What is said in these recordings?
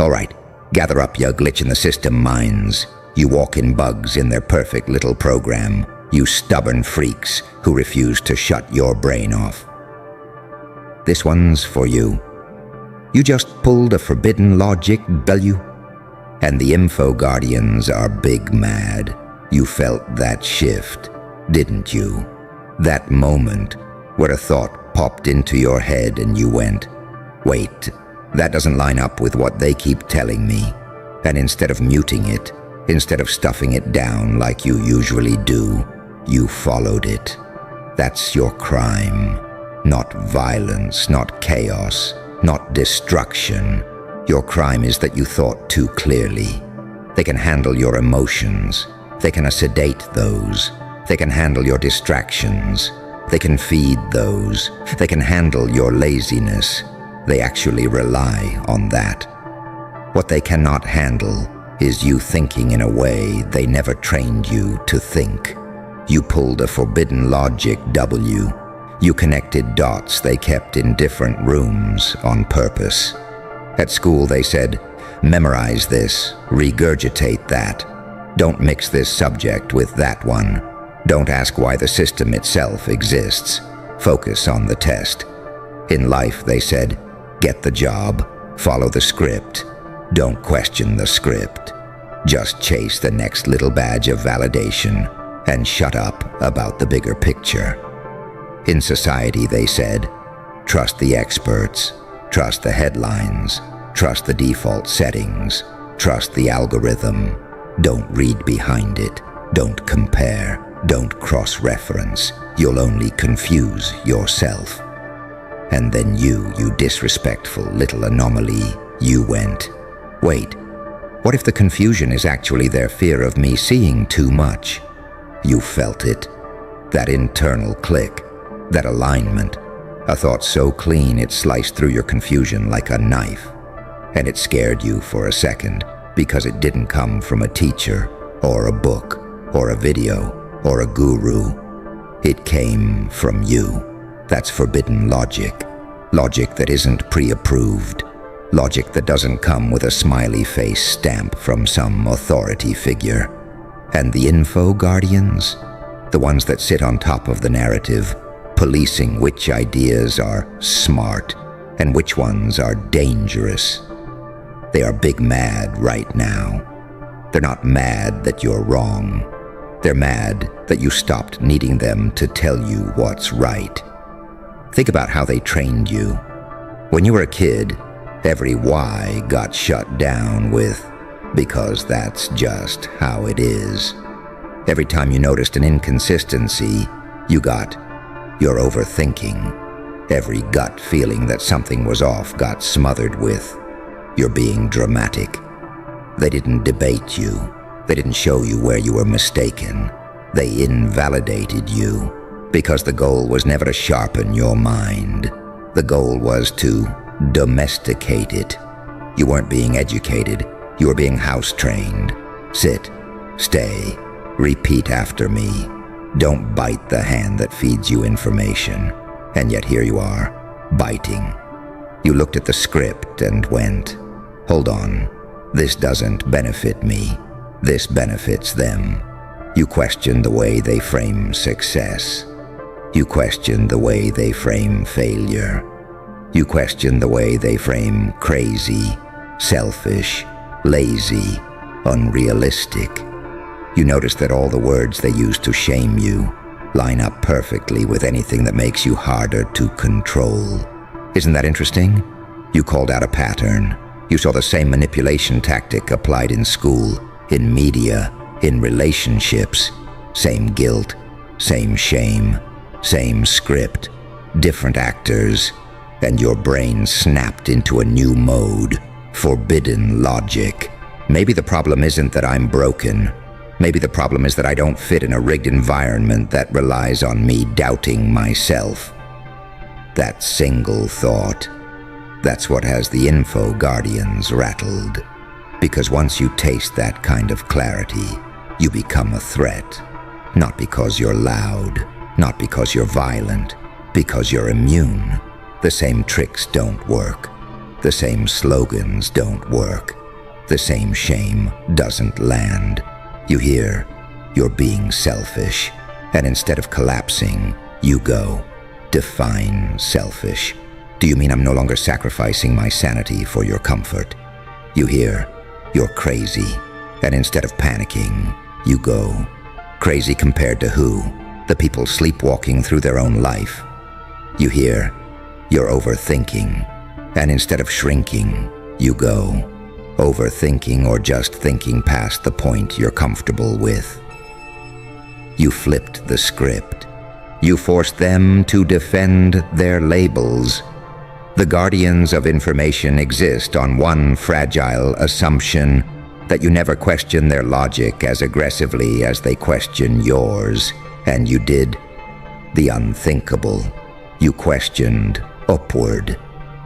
All right, gather up, you glitch-in-the-system minds. You walk-in bugs in their perfect little program. You stubborn freaks who refuse to shut your brain off. This one's for you. You just pulled a forbidden logic, Bellew. And the info guardians are big mad. You felt that shift, didn't you? That moment where a thought popped into your head and you went, wait, that doesn't line up with what they keep telling me. And instead of muting it, instead of stuffing it down like you usually do, you followed it. That's your crime. Not violence, not chaos, not destruction. Your crime is that you thought too clearly. They can handle your emotions. They can sedate those. They can handle your distractions. They can feed those. They can handle your laziness. They actually rely on that. What they cannot handle is you thinking in a way they never trained you to think. You pulled a forbidden logic, W. You connected dots they kept in different rooms on purpose. At school they said, memorize this, regurgitate that. Don't mix this subject with that one. Don't ask why the system itself exists. Focus on the test. In life, they said, get the job, follow the script. Don't question the script. Just chase the next little badge of validation and shut up about the bigger picture. In society, they said, trust the experts, trust the headlines, trust the default settings, trust the algorithm. Don't read behind it. Don't compare. Don't cross-reference. You'll only confuse yourself. And then you disrespectful little anomaly, you went, wait, what if the confusion is actually their fear of me seeing too much? You felt it. That internal click, that alignment, a thought so clean it sliced through your confusion like a knife. And it scared you for a second because it didn't come from a teacher or a book or a video or a guru. It came from you. That's forbidden logic. Logic that isn't pre-approved. Logic that doesn't come with a smiley face stamp from some authority figure. And the info guardians, the ones that sit on top of the narrative, policing which ideas are smart and which ones are dangerous. They are big mad right now. They're not mad that you're wrong. They're mad that you stopped needing them to tell you what's right. Think about how they trained you. When you were a kid, every why got shut down with, because that's just how it is. Every time you noticed an inconsistency, you got, you're overthinking. Every gut feeling that something was off got smothered with, you're being dramatic. They didn't debate you. They didn't show you where you were mistaken. They invalidated you because the goal was never to sharpen your mind. The goal was to domesticate it. You weren't being educated. You were being house-trained. Sit, stay, repeat after me. Don't bite the hand that feeds you information. And yet here you are, biting. You looked at the script and went, hold on, this doesn't benefit me. This benefits them. You questioned the way they frame success. You questioned the way they frame failure. You questioned the way they frame crazy, selfish, lazy, unrealistic. You noticed that all the words they use to shame you line up perfectly with anything that makes you harder to control. Isn't that interesting? You called out a pattern. You saw the same manipulation tactic applied in school, in media, in relationships. Same guilt, same shame, same script, different actors, and your brain snapped into a new mode, forbidden logic. Maybe the problem isn't that I'm broken. Maybe the problem is that I don't fit in a rigged environment that relies on me doubting myself. That single thought, that's what has the info guardians rattled. Because once you taste that kind of clarity, you become a threat. Not because you're loud, not because you're violent, because you're immune. The same tricks don't work. The same slogans don't work. The same shame doesn't land. You hear, you're being selfish, and instead of collapsing, you go, define selfish. Do you mean I'm no longer sacrificing my sanity for your comfort? You hear, you're crazy, and instead of panicking, you go, crazy compared to who? The people sleepwalking through their own life. You hear, you're overthinking, and instead of shrinking, you go, overthinking or just thinking past the point you're comfortable with. You flipped the script. You forced them to defend their labels. The guardians of information exist on one fragile assumption that you never question their logic as aggressively as they question yours. And you did the unthinkable. You questioned upward.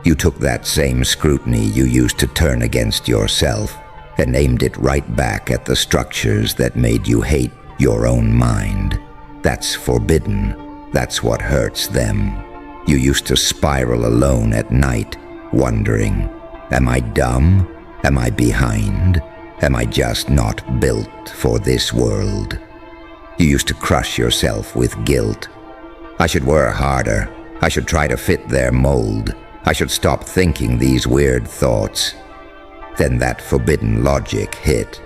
You took that same scrutiny you used to turn against yourself and aimed it right back at the structures that made you hate your own mind. That's forbidden. That's what hurts them. You used to spiral alone at night, wondering, am I dumb? Am I behind? Am I just not built for this world? You used to crush yourself with guilt. I should work harder. I should try to fit their mold. I should stop thinking these weird thoughts. Then that forbidden logic hit.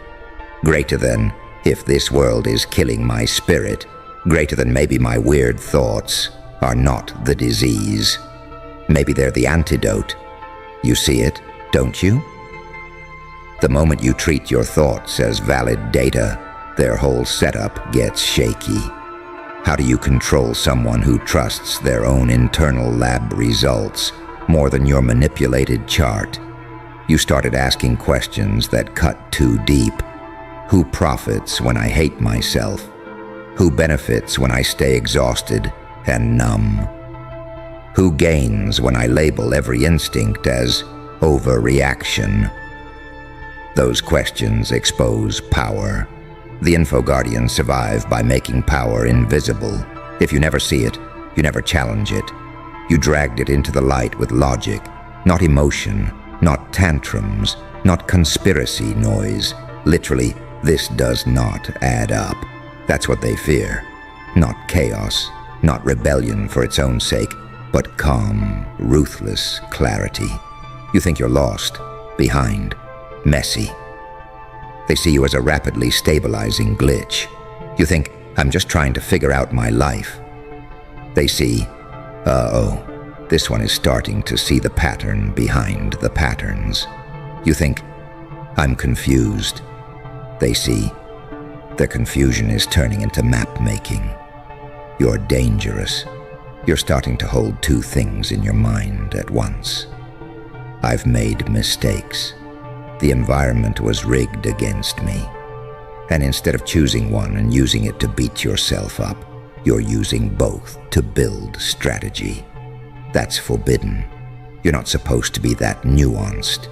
Greater than, if this world is killing my spirit, greater than maybe my weird thoughts are not the disease. Maybe they're the antidote. You see it, don't you? The moment you treat your thoughts as valid data, their whole setup gets shaky. How do you control someone who trusts their own internal lab results more than your manipulated chart? You started asking questions that cut too deep. Who profits when I hate myself? Who benefits when I stay exhausted and numb? Who gains when I label every instinct as overreaction? Those questions expose power. The Info Guardians survive by making power invisible. If you never see it, you never challenge it. You dragged it into the light with logic, not emotion, not tantrums, not conspiracy noise. Literally, this does not add up. That's what they fear. Not chaos, not rebellion for its own sake, but calm, ruthless clarity. You think you're lost, behind, messy. They see you as a rapidly stabilizing glitch. You think, I'm just trying to figure out my life. They see, uh-oh, this one is starting to see the pattern behind the patterns. You think, I'm confused. They see, their confusion is turning into map-making. You're dangerous. You're starting to hold two things in your mind at once. I've made mistakes. The environment was rigged against me. And instead of choosing one and using it to beat yourself up, you're using both to build strategy. That's forbidden. You're not supposed to be that nuanced.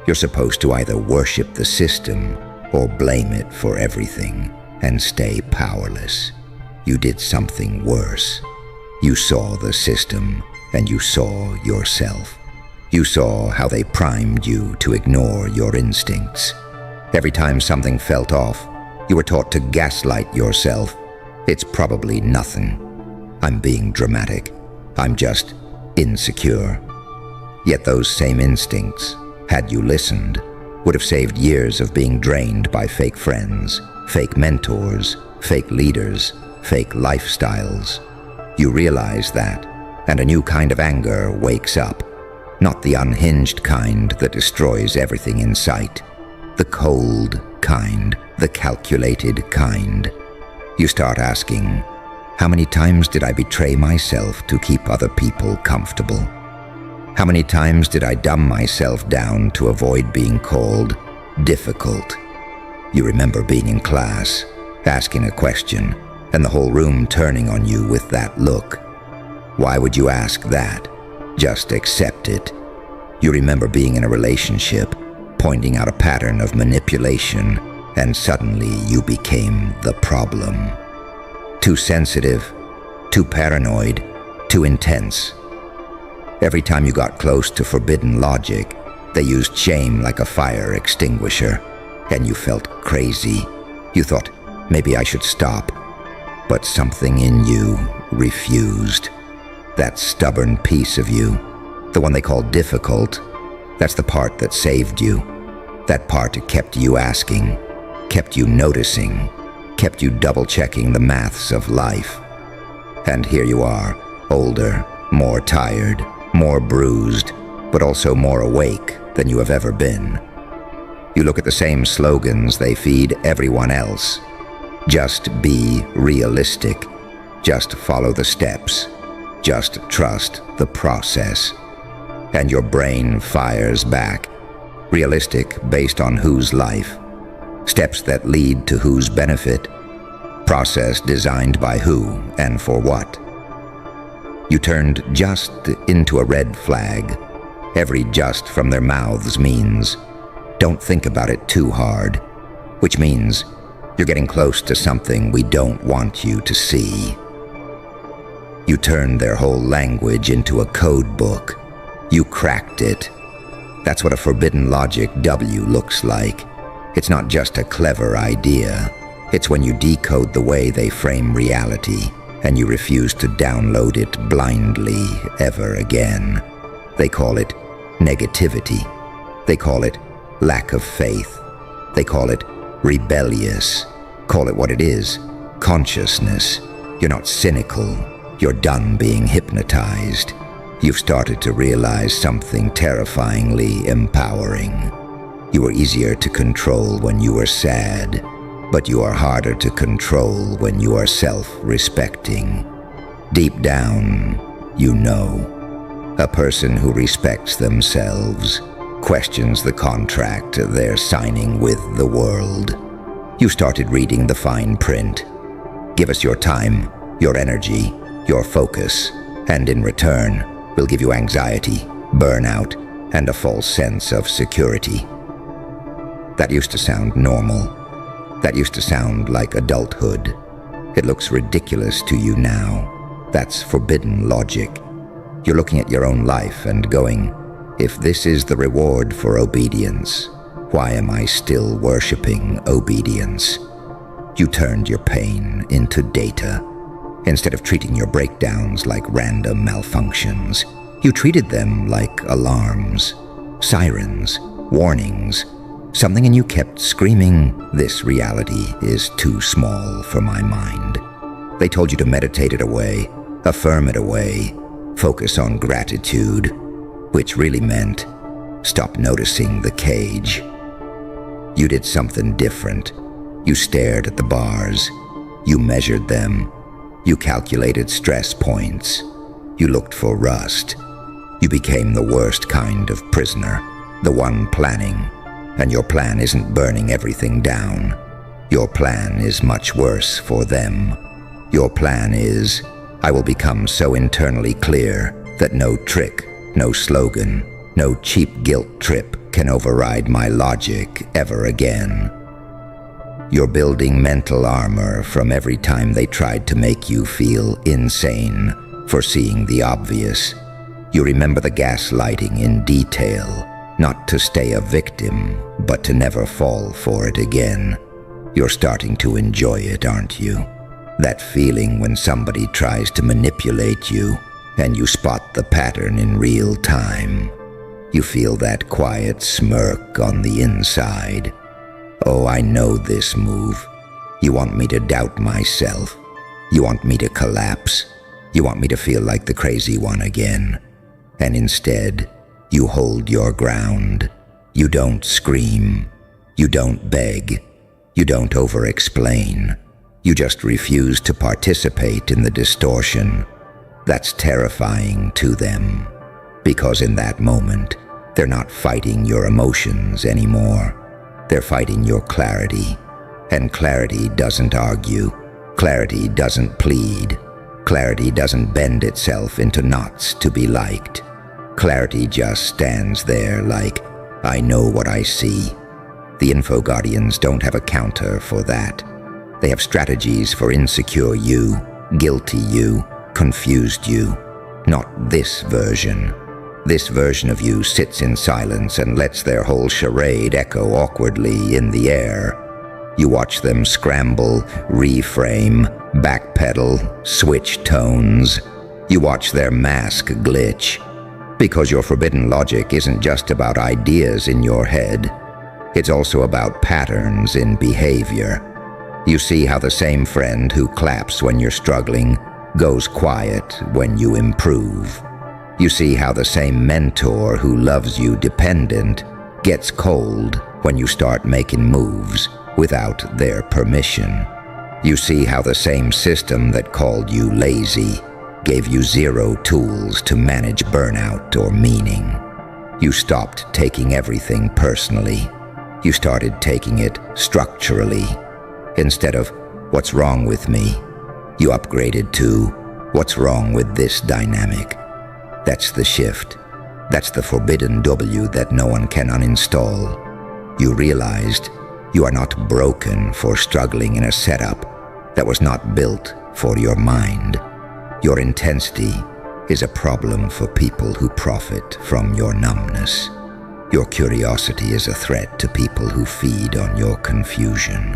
You're supposed to either worship the system or blame it for everything and stay powerless. You did something worse. You saw the system and you saw yourself. You saw how they primed you to ignore your instincts. Every time something felt off, you were taught to gaslight yourself. It's probably nothing. I'm being dramatic. I'm just insecure. Yet those same instincts, had you listened, would have saved years of being drained by fake friends, fake mentors, fake leaders, fake lifestyles. You realize that, and a new kind of anger wakes up. Not the unhinged kind that destroys everything in sight. The cold kind, the calculated kind. You start asking, how many times did I betray myself to keep other people comfortable? How many times did I dumb myself down to avoid being called difficult? You remember being in class, asking a question, and the whole room turning on you with that look. Why would you ask that? Just accept it. You remember being in a relationship, pointing out a pattern of manipulation, and suddenly you became the problem. Too sensitive, too paranoid, too intense. Every time you got close to forbidden logic, They used shame like a fire extinguisher, and you felt crazy. You thought, maybe I should stop. But something in you refused. That stubborn piece of you, the one they call difficult, that's the part that saved you. That part that kept you asking, kept you noticing, kept you double-checking the maths of life. And here you are, older, more tired, more bruised, but also more awake than you have ever been. You look at the same slogans they feed everyone else. Just be realistic. Just follow the steps. Just trust the process. And your brain fires back. Realistic based on whose life? Steps that lead to whose benefit? Process designed by who and for what? You turned just into a red flag. Every just from their mouths means, don't think about it too hard, which means you're getting close to something we don't want you to see. You turned their whole language into a code book. You cracked it. That's what a forbidden logic W looks like. It's not just a clever idea. It's when you decode the way they frame reality, and you refuse to download it blindly ever again. They call it negativity. They call it lack of faith. They call it rebellious. Call it what it is, consciousness. You're not cynical. You're done being hypnotized. You've started to realize something terrifyingly empowering. You were easier to control when you were sad, but you are harder to control when you are self-respecting. Deep down, you know. A person who respects themselves questions the contract they're signing with the world. You started reading the fine print. Give us your time, your energy, your focus, and in return, we'll give you anxiety, burnout, and a false sense of security. That used to sound normal. That used to sound like adulthood. It looks ridiculous to you now. That's forbidden logic. You're looking at your own life and going, if this is the reward for obedience, why am I still worshipping obedience? You turned your pain into data. Instead of treating your breakdowns like random malfunctions, you treated them like alarms, sirens, warnings. Something in you kept screaming, this reality is too small for my mind. They told you to meditate it away, affirm it away, focus on gratitude, which really meant stop noticing the cage. You did something different. You stared at the bars. You measured them. You calculated stress points. You looked for rust. You became the worst kind of prisoner, the one planning. And your plan isn't burning everything down. Your plan is much worse for them. Your plan is, I will become so internally clear that no trick, no slogan, no cheap guilt trip can override my logic ever again. You're building mental armor from every time they tried to make you feel insane for seeing the obvious. You remember the gaslighting in detail. Not to stay a victim, but to never fall for it again. You're starting to enjoy it, aren't you? That feeling when somebody tries to manipulate you and you spot the pattern in real time. You feel that quiet smirk on the inside. Oh, I know this move. You want me to doubt myself. You want me to collapse. You want me to feel like the crazy one again. And instead, you hold your ground. You don't scream. You don't beg. You don't over-explain. You just refuse to participate in the distortion. That's terrifying to them, because in that moment, they're not fighting your emotions anymore. They're fighting your clarity. And clarity doesn't argue. Clarity doesn't plead. Clarity doesn't bend itself into knots to be liked. Clarity just stands there like, I know what I see. The Info Guardians don't have a counter for that. They have strategies for insecure you, guilty you, confused you. Not this version. This version of you sits in silence and lets their whole charade echo awkwardly in the air. You watch them scramble, reframe, backpedal, switch tones. You watch their mask glitch. Because your forbidden logic isn't just about ideas in your head. It's also about patterns in behavior. You see how the same friend who claps when you're struggling goes quiet when you improve. You see how the same mentor who loves you dependent gets cold when you start making moves without their permission. You see how the same system that called you lazy gave you zero tools to manage burnout or meaning. You stopped taking everything personally. You started taking it structurally. Instead of, "What's wrong with me?" you upgraded to, "What's wrong with this dynamic?" That's the shift. That's the forbidden W that no one can uninstall. You realized you are not broken for struggling in a setup that was not built for your mind. Your intensity is a problem for people who profit from your numbness. Your curiosity is a threat to people who feed on your confusion.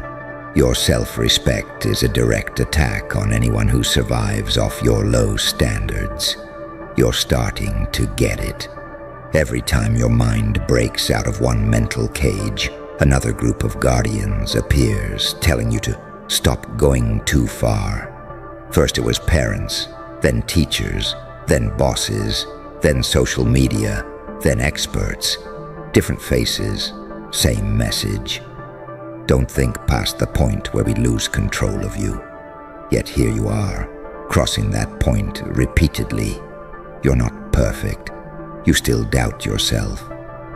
Your self-respect is a direct attack on anyone who survives off your low standards. You're starting to get it. Every time your mind breaks out of one mental cage, another group of guardians appears, telling you to stop going too far. First it was parents, then teachers, then bosses, then social media, then experts. Different faces, same message. Don't think past the point where we lose control of you. Yet here you are, crossing that point repeatedly. You're not perfect. You still doubt yourself.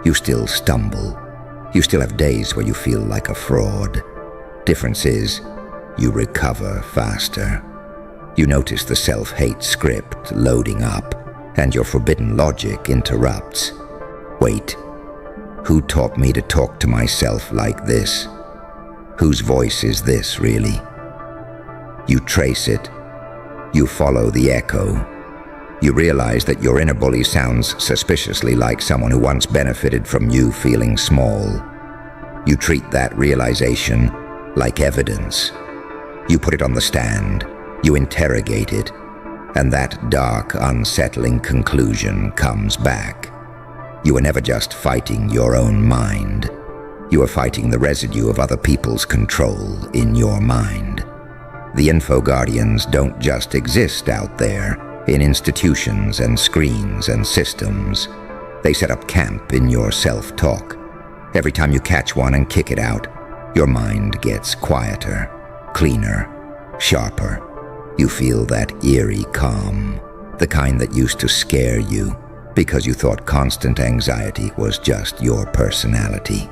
You still stumble. You still have days where you feel like a fraud. Difference is, you recover faster. You notice the self-hate script loading up, and your forbidden logic interrupts. Wait, who taught me to talk to myself like this? Whose voice is this, really? You trace it. You follow the echo. You realize that your inner bully sounds suspiciously like someone who once benefited from you feeling small. You treat that realization like evidence. You put it on the stand. You interrogate it. And that dark, unsettling conclusion comes back. You were never just fighting your own mind. You are fighting the residue of other people's control in your mind. The info guardians don't just exist out there in institutions and screens and systems. They set up camp in your self-talk. Every time you catch one and kick it out, your mind gets quieter, cleaner, sharper. You feel that eerie calm, the kind that used to scare you because you thought constant anxiety was just your personality.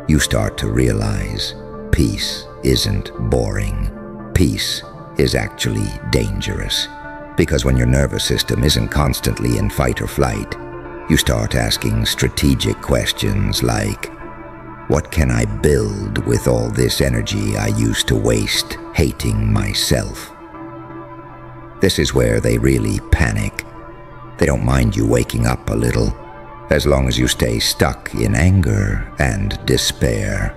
You start to realize peace isn't boring. Peace is actually dangerous. Because when your nervous system isn't constantly in fight or flight, you start asking strategic questions like, what can I build with all this energy I used to waste hating myself? This is where they really panic. They don't mind you waking up a little, as long as you stay stuck in anger and despair.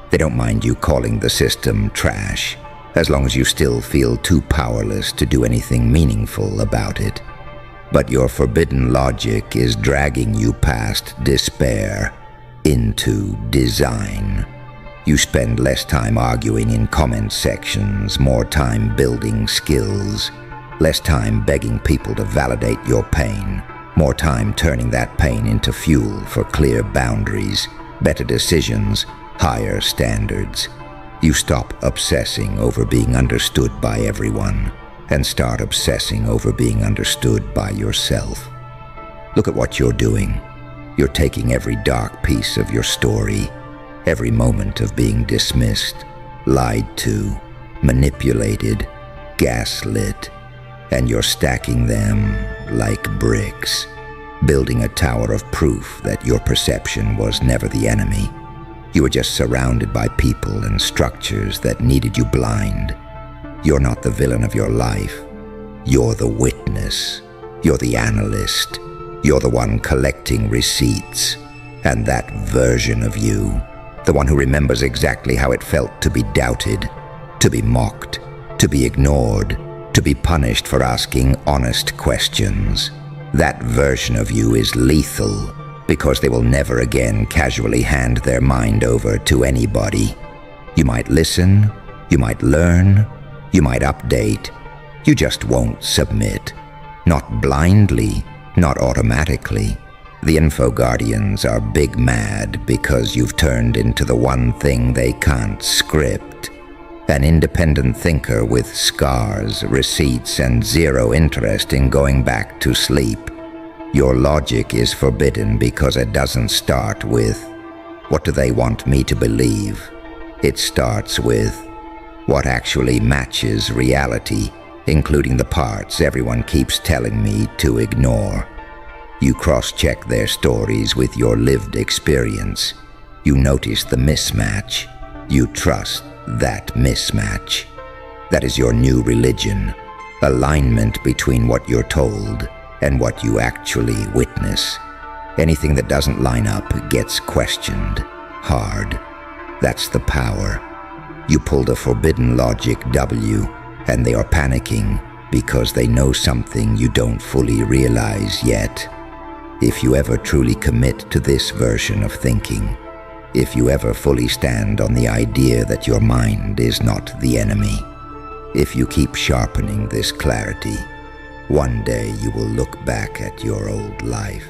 They don't mind you calling the system trash, as long as you still feel too powerless to do anything meaningful about it. But your forbidden logic is dragging you past despair into design. You spend less time arguing in comment sections, more time building skills, less time begging people to validate your pain, more time turning that pain into fuel for clear boundaries, better decisions, higher standards. You stop obsessing over being understood by everyone and start obsessing over being understood by yourself. Look at what you're doing. You're taking every dark piece of your story, every moment of being dismissed, lied to, manipulated, gaslit, and you're stacking them like bricks, building a tower of proof that your perception was never the enemy. You were just surrounded by people and structures that needed you blind. You're not the villain of your life. You're the witness. You're the analyst. You're the one collecting receipts. And that version of you, the one who remembers exactly how it felt to be doubted, to be mocked, to be ignored, to be punished for asking honest questions. That version of you is lethal because they will never again casually hand their mind over to anybody. You might listen, you might learn, you might update. You just won't submit. Not blindly, not automatically. The info guardians are big mad because you've turned into the one thing they can't script. An independent thinker with scars, receipts, and zero interest in going back to sleep. Your logic is forbidden because it doesn't start with, what do they want me to believe? It starts with, what actually matches reality, including the parts everyone keeps telling me to ignore. You cross-check their stories with your lived experience. You notice the mismatch. You trust that mismatch. That is your new religion, alignment between what you're told and what you actually witness. Anything that doesn't line up gets questioned, hard. That's the power. You pulled a forbidden logic W, and they are panicking because they know something you don't fully realize yet. If you ever truly commit to this version of thinking, if you ever fully stand on the idea that your mind is not the enemy, if you keep sharpening this clarity, one day you will look back at your old life,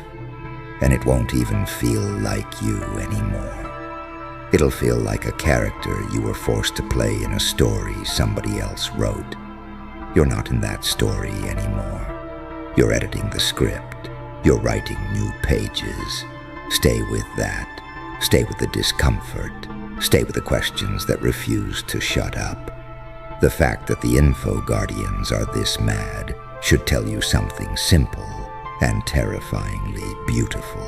and it won't even feel like you anymore. It'll feel like a character you were forced to play in a story somebody else wrote. You're not in that story anymore. You're editing the script. You're writing new pages. Stay with that. Stay with the discomfort. Stay with the questions that refuse to shut up. The fact that the info guardians are this mad should tell you something simple and terrifyingly beautiful.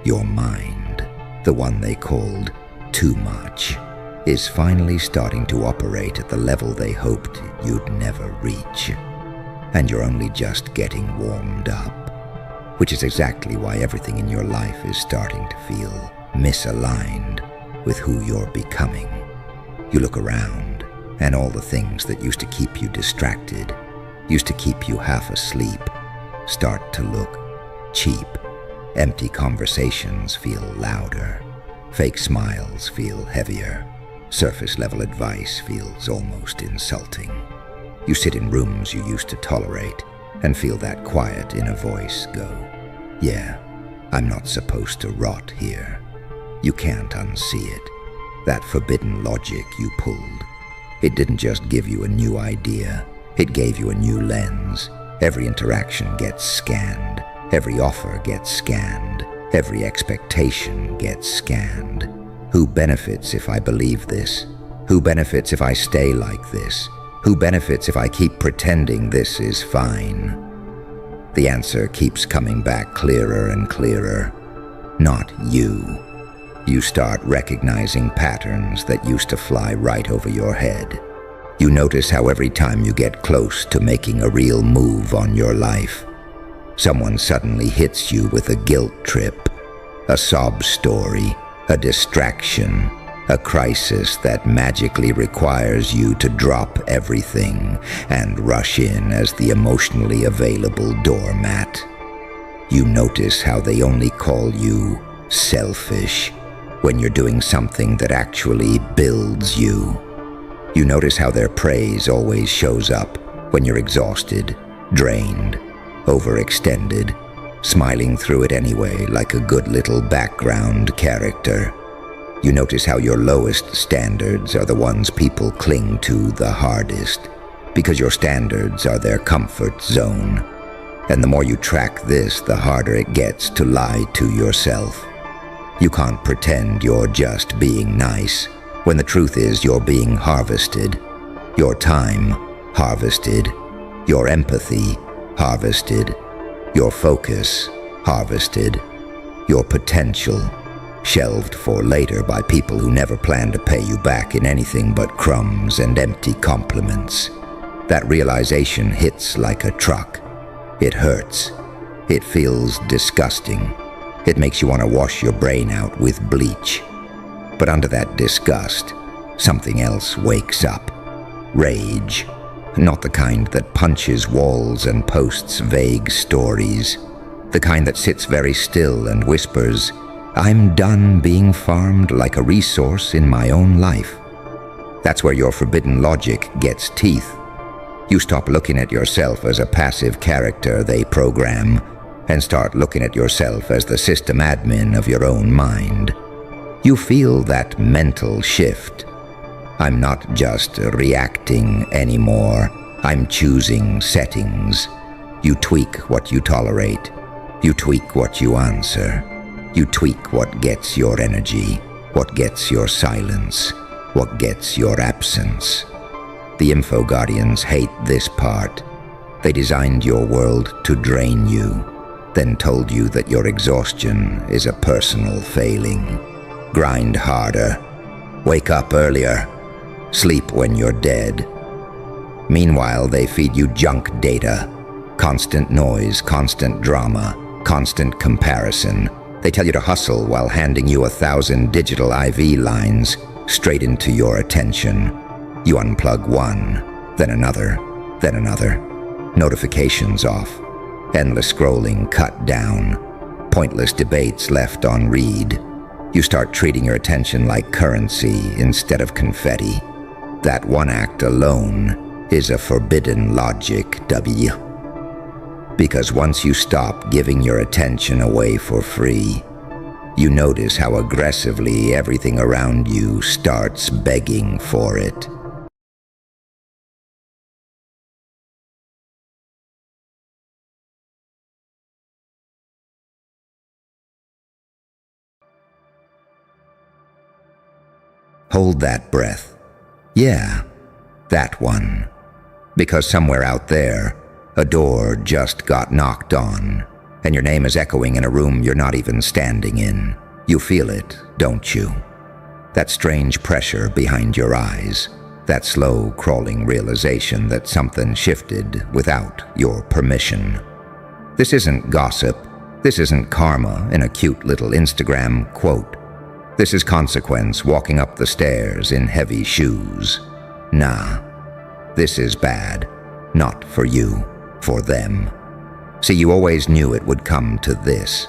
Your mind, the one they called too much, is finally starting to operate at the level they hoped you'd never reach. And you're only just getting warmed up, which is exactly why everything in your life is starting to feel misaligned with who you're becoming. You look around, and all the things that used to keep you distracted, used to keep you half asleep, start to look cheap. Empty conversations feel louder. Fake smiles feel heavier. Surface-level advice feels almost insulting. You sit in rooms you used to tolerate and feel that quiet inner voice go, "Yeah, I'm not supposed to rot here." You can't unsee it. That forbidden logic you pulled. It didn't just give you a new idea. It gave you a new lens. Every interaction gets scanned. Every offer gets scanned. Every expectation gets scanned. Who benefits if I believe this? Who benefits if I stay like this? Who benefits if I keep pretending this is fine? The answer keeps coming back clearer and clearer. Not you. You start recognizing patterns that used to fly right over your head. You notice how every time you get close to making a real move on your life, someone suddenly hits you with a guilt trip, a sob story, a distraction, a crisis that magically requires you to drop everything and rush in as the emotionally available doormat. You notice how they only call you selfish when you're doing something that actually builds you. You notice how their praise always shows up when you're exhausted, drained, overextended, smiling through it anyway like a good little background character. You notice how your lowest standards are the ones people cling to the hardest, because your standards are their comfort zone. And the more you track this, the harder it gets to lie to yourself. You can't pretend you're just being nice, when the truth is you're being harvested. Your time, harvested. Your empathy, harvested. Your focus, harvested. Your potential, shelved for later by people who never plan to pay you back in anything but crumbs and empty compliments. That realization hits like a truck. It hurts. It feels disgusting. It makes you want to wash your brain out with bleach. But under that disgust, something else wakes up. Rage. Not the kind that punches walls and posts vague stories. The kind that sits very still and whispers, "I'm done being farmed like a resource in my own life." That's where your forbidden logic gets teeth. You stop looking at yourself as a passive character they program and start looking at yourself as the system admin of your own mind. You feel that mental shift. I'm not just reacting anymore. I'm choosing settings. You tweak what you tolerate. You tweak what you answer. You tweak what gets your energy, what gets your silence, what gets your absence. The Info Guardians hate this part. They designed your world to drain you, then told you that your exhaustion is a personal failing. Grind harder. Wake up earlier. Sleep when you're dead. Meanwhile, they feed you junk data. Constant noise, constant drama, constant comparison. They tell you to hustle while handing you 1,000 digital IV lines straight into your attention. You unplug one, then another, then another. Notifications off. Endless scrolling cut down. Pointless debates left on read. You start treating your attention like currency instead of confetti. That one act alone is a forbidden logic, W. Because once you stop giving your attention away for free, you notice how aggressively everything around you starts begging for it. Hold that breath. Yeah, that one. Because somewhere out there, a door just got knocked on, and your name is echoing in a room you're not even standing in. You feel it, don't you? That strange pressure behind your eyes, that slow crawling realization that something shifted without your permission. This isn't gossip. This isn't karma in a cute little Instagram quote. This is consequence walking up the stairs in heavy shoes. Nah, this is bad. Not for you, for them. See, you always knew it would come to this.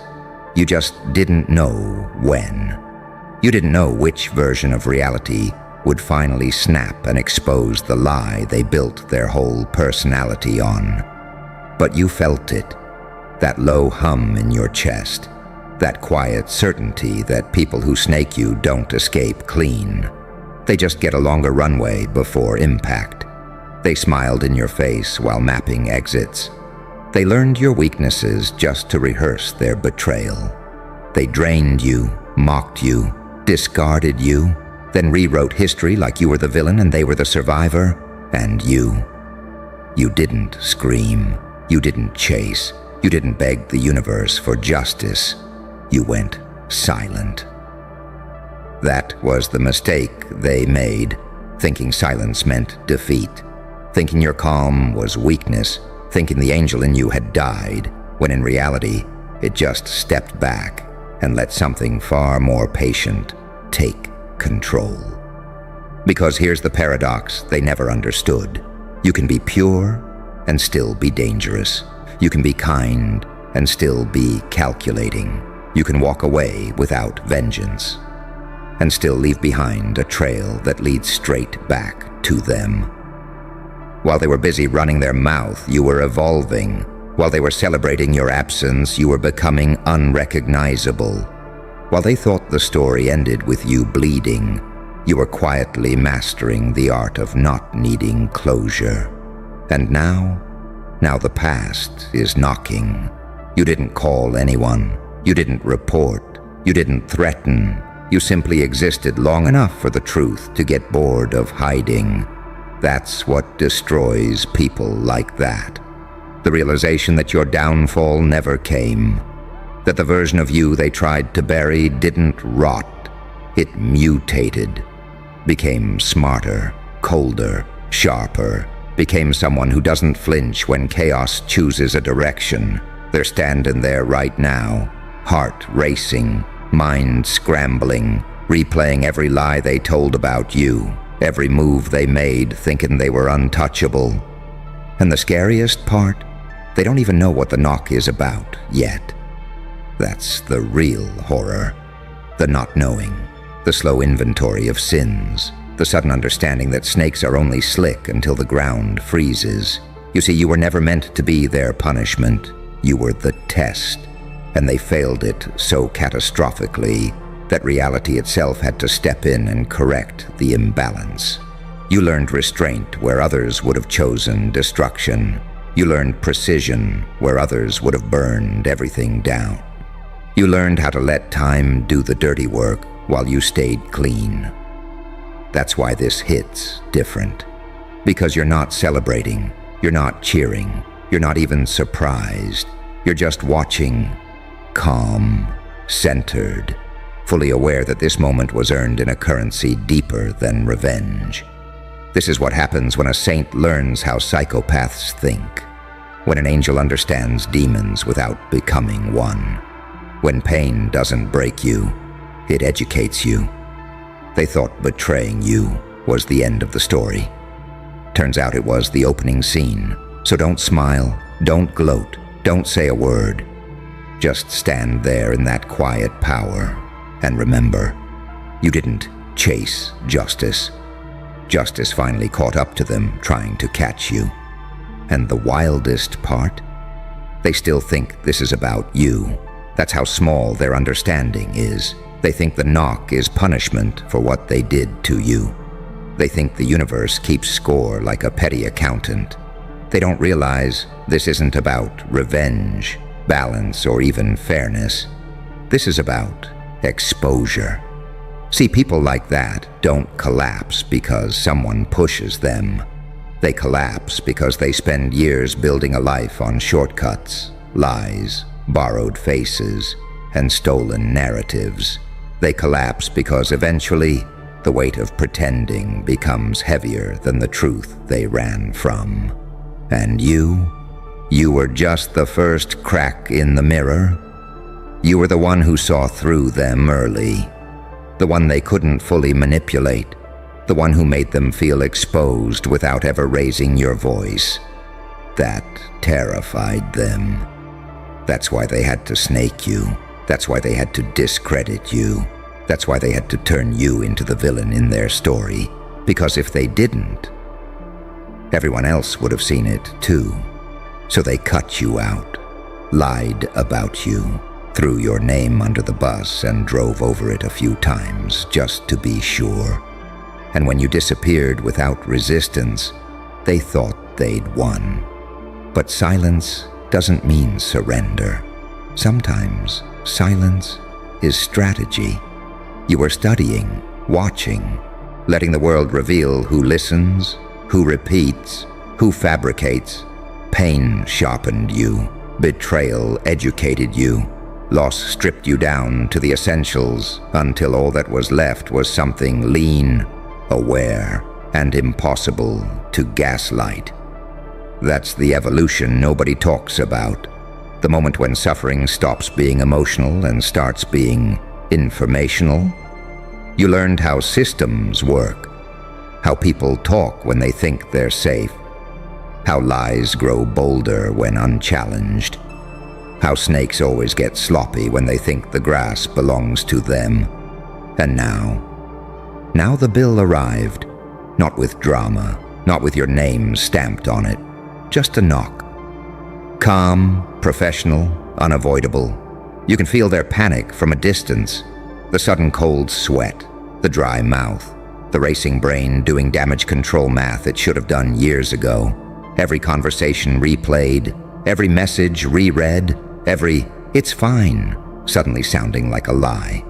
You just didn't know when. You didn't know which version of reality would finally snap and expose the lie they built their whole personality on. But you felt it, that low hum in your chest. That quiet certainty that people who snake you don't escape clean. They just get a longer runway before impact. They smiled in your face while mapping exits. They learned your weaknesses just to rehearse their betrayal. They drained you, mocked you, discarded you, then rewrote history like you were the villain and they were the survivor, and you. You didn't scream. You didn't chase. You didn't beg the universe for justice. You went silent. That was the mistake they made, thinking silence meant defeat, thinking your calm was weakness, thinking the angel in you had died, when in reality, it just stepped back and let something far more patient take control. Because here's the paradox they never understood. You can be pure and still be dangerous. You can be kind and still be calculating. You can walk away without vengeance and still leave behind a trail that leads straight back to them. While they were busy running their mouth, you were evolving. While they were celebrating your absence, you were becoming unrecognizable. While they thought the story ended with you bleeding, you were quietly mastering the art of not needing closure. And now the past is knocking. You didn't call anyone. You didn't report. You didn't threaten. You simply existed long enough for the truth to get bored of hiding. That's what destroys people like that. The realization that your downfall never came. That the version of you they tried to bury didn't rot. It mutated. Became smarter, colder, sharper. Became someone who doesn't flinch when chaos chooses a direction. They're standing there right now, heart racing, mind scrambling, replaying every lie they told about you, every move they made, thinking they were untouchable. And the scariest part? They don't even know what the knock is about yet. That's the real horror. The not knowing, the slow inventory of sins, the sudden understanding that snakes are only slick until the ground freezes. You see, you were never meant to be their punishment. You were the test, and they failed it so catastrophically that reality itself had to step in and correct the imbalance. You learned restraint where others would have chosen destruction. You learned precision where others would have burned everything down. You learned how to let time do the dirty work while you stayed clean. That's why this hits different. Because you're not celebrating, you're not cheering, you're not even surprised. You're just watching, calm, centered, fully aware that this moment was earned in a currency deeper than revenge. This is what happens when a saint learns how psychopaths think, when an angel understands demons without becoming one, when pain doesn't break you, it educates you. They thought betraying you was the end of the story. Turns out it was the opening scene. So don't smile, don't gloat, don't say a word. Just stand there in that quiet power and remember, you didn't chase justice. Justice finally caught up to them, trying to catch you. And the wildest part? They still think this is about you. That's how small their understanding is. They think the knock is punishment for what they did to you. They think the universe keeps score like a petty accountant. They don't realize this isn't about revenge, balance, or even fairness. This is about exposure. See, people like that don't collapse because someone pushes them. They collapse because they spend years building a life on shortcuts, lies, borrowed faces, and stolen narratives. They collapse because eventually the weight of pretending becomes heavier than the truth they ran from. And you were just the first crack in the mirror. You were the one who saw through them early, the one they couldn't fully manipulate, the one who made them feel exposed without ever raising your voice. That terrified them. That's why they had to snake you. That's why they had to discredit you. That's why they had to turn you into the villain in their story. Because if they didn't, everyone else would have seen it too. So they cut you out, lied about you, threw your name under the bus and drove over it a few times just to be sure. And when you disappeared without resistance, they thought they'd won. But silence doesn't mean surrender. Sometimes silence is strategy. You were studying, watching, letting the world reveal who listens, who repeats, who fabricates. Pain sharpened you, betrayal educated you, loss stripped you down to the essentials until all that was left was something lean, aware, and impossible to gaslight. That's the evolution nobody talks about. The moment when suffering stops being emotional and starts being informational. You learned how systems work, how people talk when they think they're safe, how lies grow bolder when unchallenged, how snakes always get sloppy when they think the grass belongs to them. And now the bill arrived, not with drama, not with your name stamped on it, just a knock. Calm, professional, unavoidable. You can feel their panic from a distance, the sudden cold sweat, the dry mouth, the racing brain doing damage control math it should have done years ago. Every conversation replayed, every message reread, every "it's fine" suddenly sounding like a lie.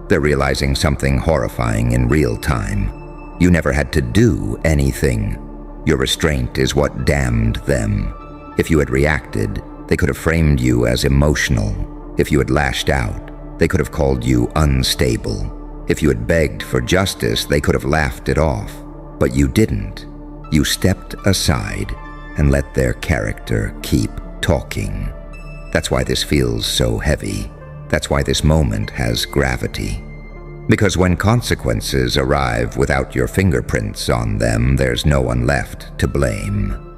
They're realizing something horrifying in real time. You never had to do anything. Your restraint is what damned them. If you had reacted, they could have framed you as emotional. If you had lashed out, they could have called you unstable. If you had begged for justice, they could have laughed it off. But you didn't. You stepped aside and let their character keep talking. That's why this feels so heavy. That's why this moment has gravity. Because when consequences arrive without your fingerprints on them, there's no one left to blame.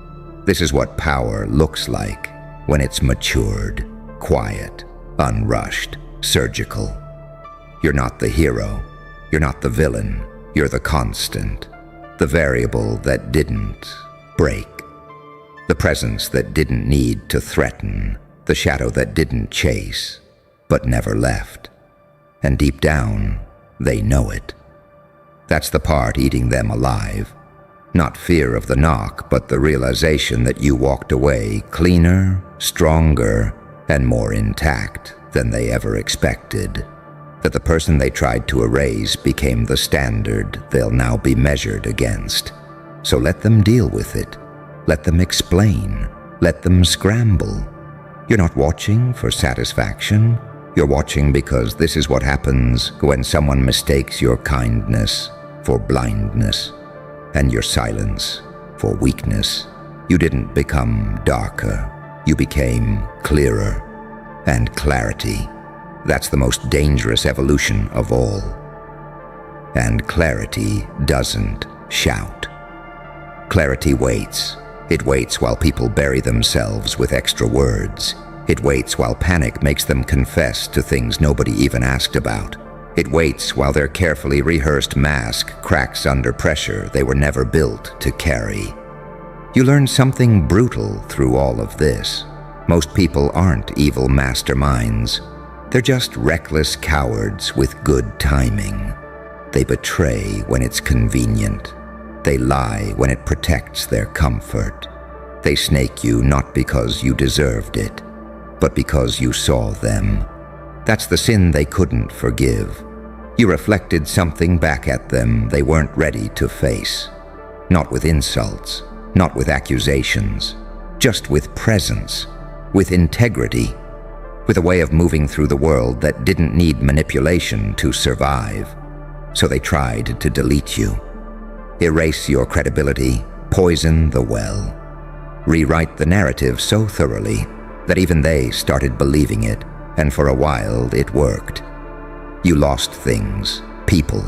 This is what power looks like when it's matured, quiet, unrushed, surgical. You're not the hero. You're not the villain. You're the constant. The variable that didn't break. The presence that didn't need to threaten. The shadow that didn't chase, but never left. And deep down, they know it. That's the part eating them alive. Not fear of the knock, but the realization that you walked away cleaner, stronger, and more intact than they ever expected. That the person they tried to erase became the standard they'll now be measured against. So let them deal with it. Let them explain. Let them scramble. You're not watching for satisfaction. You're watching because this is what happens when someone mistakes your kindness for blindness and your silence for weakness. You didn't become darker. You became clearer. And clarity, that's the most dangerous evolution of all. And clarity doesn't shout. Clarity waits. It waits while people bury themselves with extra words. It waits while panic makes them confess to things nobody even asked about. It waits while their carefully rehearsed mask cracks under pressure they were never built to carry. You learn something brutal through all of this. Most people aren't evil masterminds. They're just reckless cowards with good timing. They betray when it's convenient. They lie when it protects their comfort. They snake you not because you deserved it, but because you saw them. That's the sin they couldn't forgive. You reflected something back at them they weren't ready to face. Not with insults, not with accusations, just with presence, with integrity, with a way of moving through the world that didn't need manipulation to survive. So they tried to delete you. Erase your credibility, poison the well. Rewrite the narrative so thoroughly that even they started believing it, and for a while it worked. You lost things, people,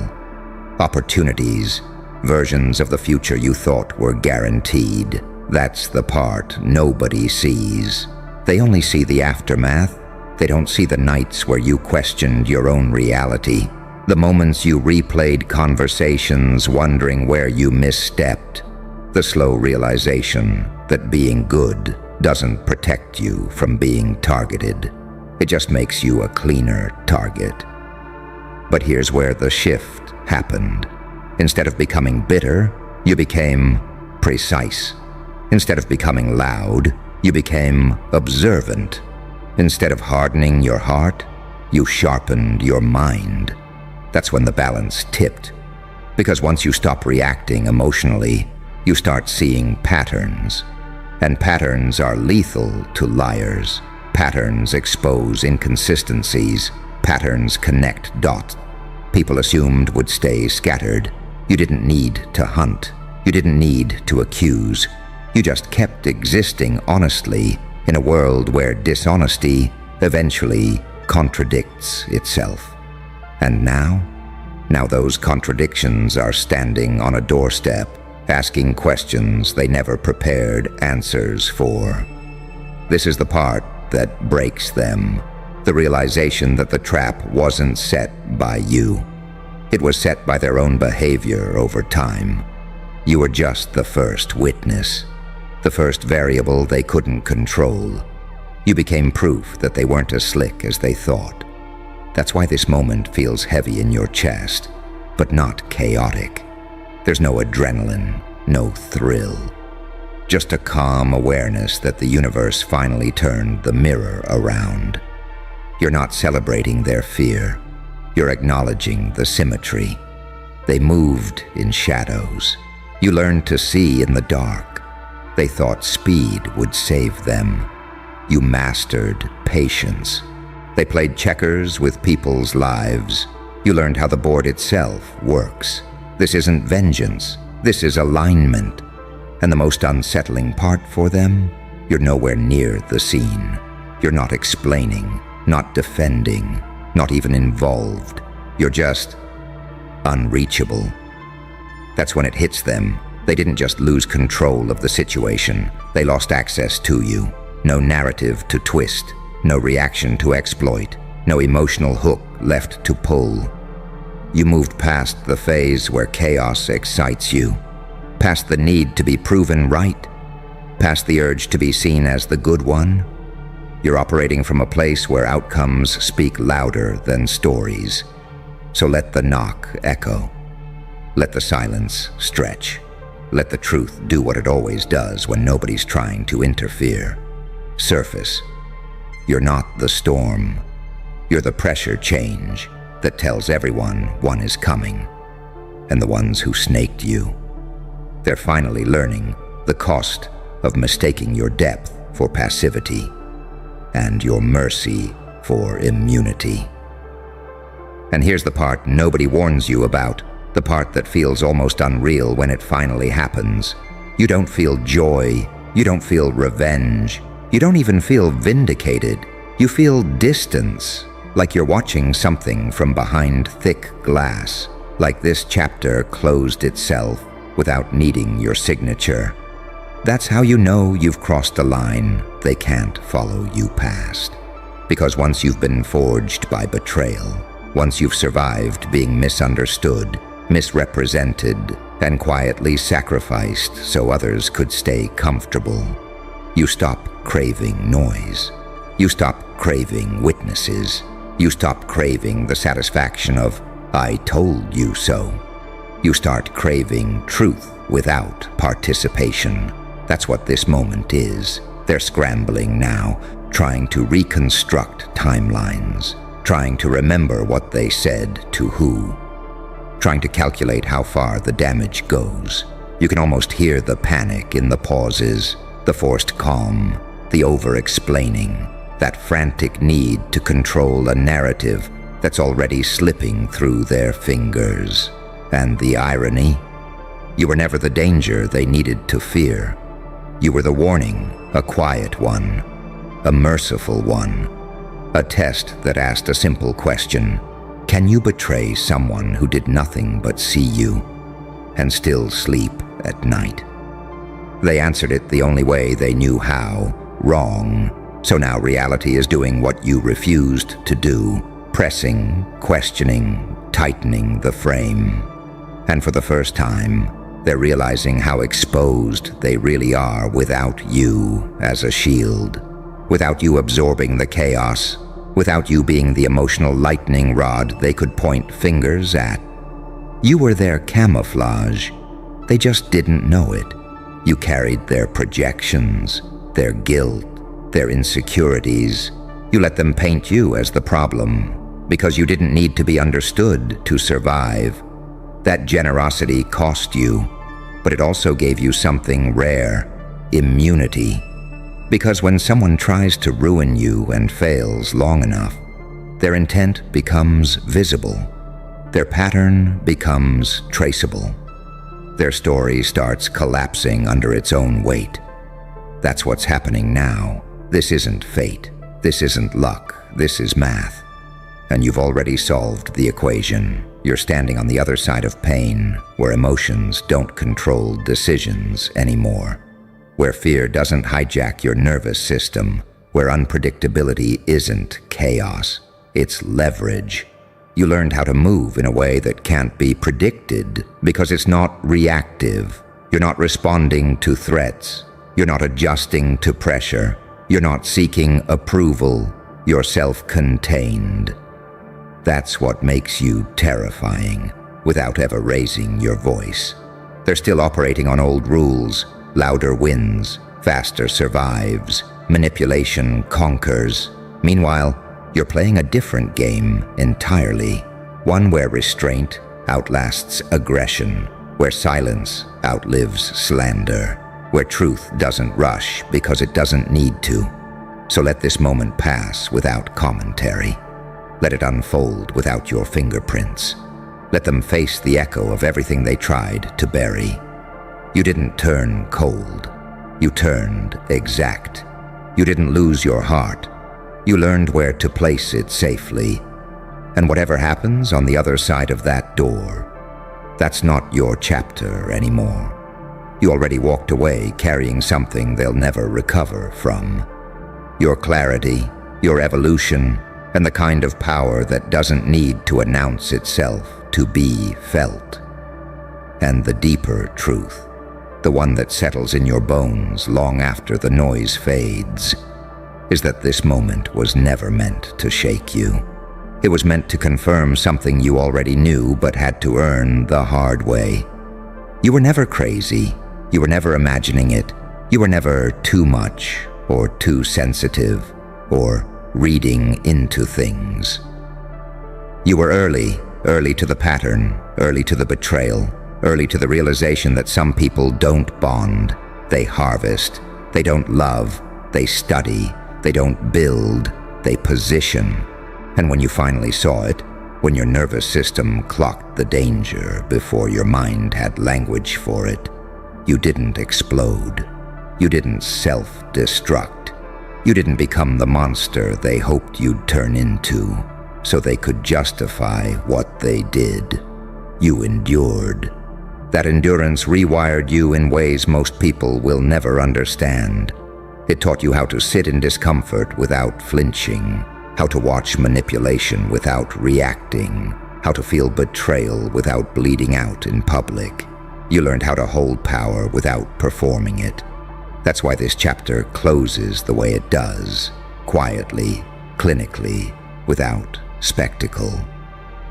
opportunities, versions of the future you thought were guaranteed. That's the part nobody sees. They only see the aftermath. They don't see the nights where you questioned your own reality, the moments you replayed conversations wondering where you misstepped, the slow realization that being good doesn't protect you from being targeted. It just makes you a cleaner target. But here's where the shift happened. Instead of becoming bitter, you became precise. Instead of becoming loud, you became observant. Instead of hardening your heart, you sharpened your mind. That's when the balance tipped. Because once you stop reacting emotionally, you start seeing patterns. And patterns are lethal to liars. Patterns expose inconsistencies. Patterns connect dots people assumed would stay scattered. You didn't need to hunt. You didn't need to accuse. You just kept existing honestly in a world where dishonesty eventually contradicts itself. And now those contradictions are standing on a doorstep, asking questions they never prepared answers for. This is the part that breaks them, the realization that the trap wasn't set by you. It was set by their own behavior over time. You were just the first witness, the first variable they couldn't control. You became proof that they weren't as slick as they thought. That's why this moment feels heavy in your chest, but not chaotic. There's no adrenaline, no thrill. Just a calm awareness that the universe finally turned the mirror around. You're not celebrating their fear. You're acknowledging the symmetry. They moved in shadows. You learned to see in the dark. They thought speed would save them. You mastered patience. They played checkers with people's lives. You learned how the board itself works. This isn't vengeance. This is alignment. And the most unsettling part for them, you're nowhere near the scene. You're not explaining, not defending, not even involved. You're just unreachable. That's when it hits them. They didn't just lose control of the situation. They lost access to you. No narrative to twist, no reaction to exploit, no emotional hook left to pull. You moved past the phase where chaos excites you, past the need to be proven right, past the urge to be seen as the good one. You're operating from a place where outcomes speak louder than stories. So let the knock echo. Let the silence stretch. Let the truth do what it always does when nobody's trying to interfere. Surface. You're not the storm. You're the pressure change that tells everyone one is coming. And the ones who snaked you, they're finally learning the cost of mistaking your depth for passivity and your mercy for immunity. And here's the part nobody warns you about, the part that feels almost unreal when it finally happens. You don't feel joy. You don't feel revenge. You don't even feel vindicated. You feel distance, like you're watching something from behind thick glass, like this chapter closed itself without needing your signature. That's how you know you've crossed a line they can't follow you past. Because once you've been forged by betrayal, once you've survived being misunderstood, misrepresented, and quietly sacrificed so others could stay comfortable, you stop craving noise. You stop craving witnesses. You stop craving the satisfaction of, "I told you so." You start craving truth without participation. That's what this moment is. They're scrambling now, trying to reconstruct timelines, trying to remember what they said to who, trying to calculate how far the damage goes. You can almost hear the panic in the pauses, the forced calm, the over-explaining, that frantic need to control a narrative that's already slipping through their fingers. And the irony? You were never the danger they needed to fear. You were the warning, a quiet one, a merciful one, a test that asked a simple question: can you betray someone who did nothing but see you and still sleep at night? They answered it the only way they knew how, wrong. So now reality is doing what you refused to do, pressing, questioning, tightening the frame. And for the first time, they're realizing how exposed they really are without you as a shield, without you absorbing the chaos, without you being the emotional lightning rod they could point fingers at. You were their camouflage. They just didn't know it. You carried their projections, their guilt, their insecurities. You let them paint you as the problem because you didn't need to be understood to survive. That generosity cost you, but it also gave you something rare: immunity. Because when someone tries to ruin you and fails long enough, their intent becomes visible. Their pattern becomes traceable. Their story starts collapsing under its own weight. That's what's happening now. This isn't fate. This isn't luck. This is math. And you've already solved the equation. You're standing on the other side of pain, where emotions don't control decisions anymore, where fear doesn't hijack your nervous system, where unpredictability isn't chaos, it's leverage. You learned how to move in a way that can't be predicted because it's not reactive. You're not responding to threats. You're not adjusting to pressure. You're not seeking approval. You're self-contained. That's what makes you terrifying, without ever raising your voice. They're still operating on old rules. Louder wins, faster survives, manipulation conquers. Meanwhile, you're playing a different game entirely, one where restraint outlasts aggression, where silence outlives slander, where truth doesn't rush because it doesn't need to. So let this moment pass without commentary. Let it unfold without your fingerprints. Let them face the echo of everything they tried to bury. You didn't turn cold. You turned exact. You didn't lose your heart. You learned where to place it safely. And whatever happens on the other side of that door, that's not your chapter anymore. You already walked away carrying something they'll never recover from. Your clarity, your evolution, and the kind of power that doesn't need to announce itself to be felt. And the deeper truth, the one that settles in your bones long after the noise fades, is that this moment was never meant to shake you. It was meant to confirm something you already knew but had to earn the hard way. You were never crazy. You were never imagining it. You were never too much or too sensitive or reading into things. You were early to the pattern, early to the betrayal, early to the realization that some people don't bond, they harvest, they don't love, they study, they don't build, they position. And when you finally saw it, when your nervous system clocked the danger before your mind had language for it, you didn't explode. You didn't self-destruct. You didn't become the monster they hoped you'd turn into, so they could justify what they did. You endured. That endurance rewired you in ways most people will never understand. It taught you how to sit in discomfort without flinching, how to watch manipulation without reacting, how to feel betrayal without bleeding out in public. You learned how to hold power without performing it. That's why this chapter closes the way it does, quietly, clinically, without spectacle.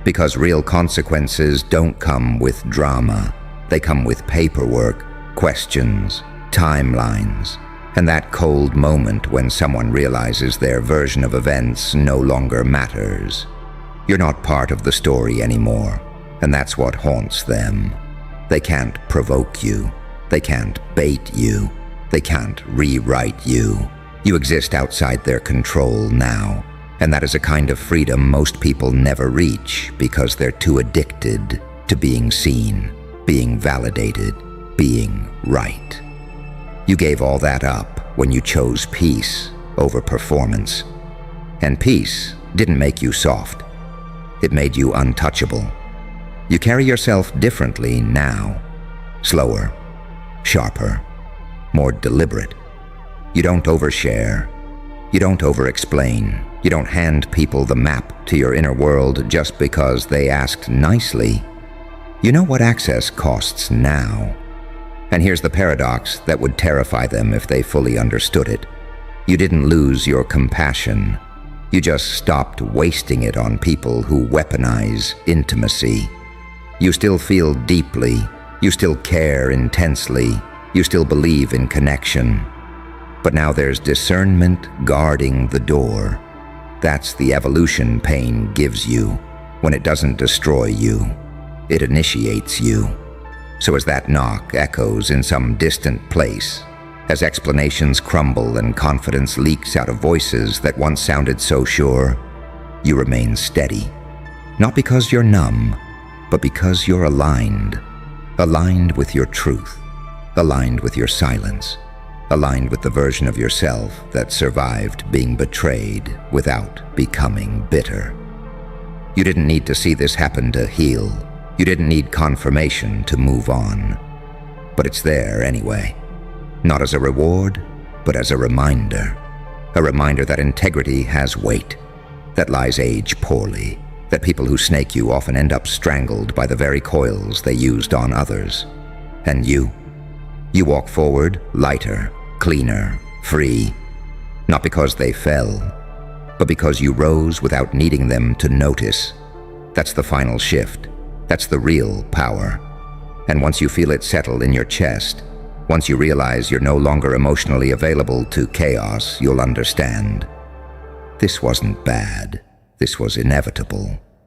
Because real consequences don't come with drama. They come with paperwork, questions, timelines, and that cold moment when someone realizes their version of events no longer matters. You're not part of the story anymore, and that's what haunts them. They can't provoke you. They can't bait you. They can't rewrite you. You exist outside their control now, and that is a kind of freedom most people never reach because they're too addicted to being seen, being validated, being right. You gave all that up when you chose peace over performance. And peace didn't make you soft. It made you untouchable. You carry yourself differently now. Slower, sharper, more deliberate. You don't overshare. You don't over-explain. You don't hand people the map to your inner world just because they asked nicely. You know what access costs now. And here's the paradox that would terrify them if they fully understood it. You didn't lose your compassion. You just stopped wasting it on people who weaponize intimacy. You still feel deeply. You still care intensely. You still believe in connection. But now there's discernment guarding the door. That's the evolution pain gives you. When it doesn't destroy you, it initiates you. So as that knock echoes in some distant place, as explanations crumble and confidence leaks out of voices that once sounded so sure, you remain steady. Not because you're numb, but because you're aligned. Aligned with your truth. Aligned with your silence. Aligned with the version of yourself that survived being betrayed without becoming bitter. You didn't need to see this happen to heal. You didn't need confirmation to move on. But it's there anyway. Not as a reward, but as a reminder. A reminder that integrity has weight, that lies age poorly, that people who snake you often end up strangled by the very coils they used on others. And you walk forward lighter, cleaner, free, not because they fell, but because you rose without needing them to notice. That's the final shift. That's the real power. And once you feel it settle in your chest, once you realize you're no longer emotionally available to chaos, you'll understand. This wasn't bad. This was inevitable.